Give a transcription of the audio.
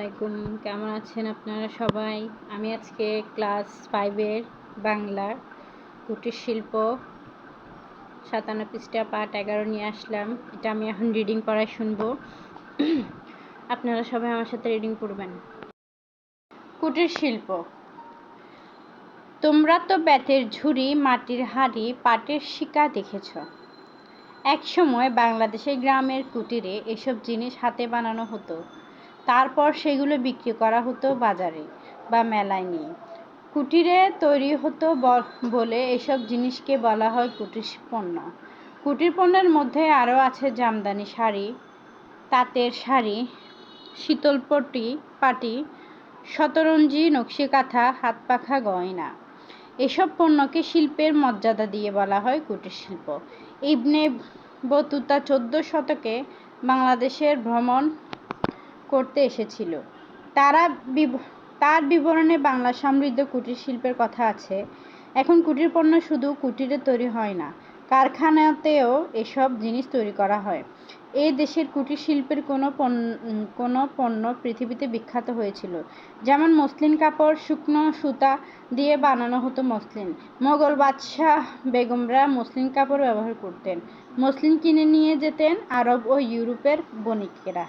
আলাইকুম। কেমন আছেন আপনারা সবাই? আমি আজকে ক্লাস 5-এর বাংলা কুটির শিল্প 57 পৃষ্ঠা পাঠ 11 নিয়ে আসলাম। এটা আমি এখন রিডিং পড়ায় শুনবো। আপনারা সবাই আমার সাথে রিডিং পড়বেন। কুটির শিল্প। তোমরা তো বেতের ঝুড়ি, মাটির হাঁড়ি, পাটের শিকা দেখেছ। এক সময় বাংলাদেশের গ্রামের কুটিরে এসব জিনিস হাতে বানানো হতো। তারপর সেগুলো বিক্রি করা হতো বাজারে বা মেলায় নিয়ে। কুটিরে তৈরি হতো বলে এসব জিনিসকে বলা হয় কুটির পণ্য। কুটির পণ্যের মধ্যে আরও আছে জামদানি শাড়ি, তাঁতের শাড়ি, পাটি, শতরঞ্জি, নকশিকাঁথা, হাতপাখা গয়না। এসব পণ্যকে শিল্পের মর্যাদা দিয়ে বলা হয় কুটির শিল্প। ইবনে বতুতা 14 শতকে বাংলাদেশের ভ্রমণ করতে এসেছিল। তার বিবরণে বাংলা সমৃদ্ধ কুটির শিল্পের কথা আছে। এখন কুটির পণ্য শুধু কুটিরে তৈরি হয় না, কারখানাতেও এসব জিনিস তৈরি করা হয়। এই দেশের কুটির শিল্পের কোনো পণ্য পৃথিবীতে বিখ্যাত হয়েছিল। যেমন মসলিন কাপড়, শুকনো সুতা দিয়ে বানানো হতো মসলিন। মোগল বাদশাহ বেগমরা মসলিন কাপড় ব্যবহার করতেন। মসলিন কিনে নিয়ে যেতেন আরব ও ইউরোপের বণিকেরা।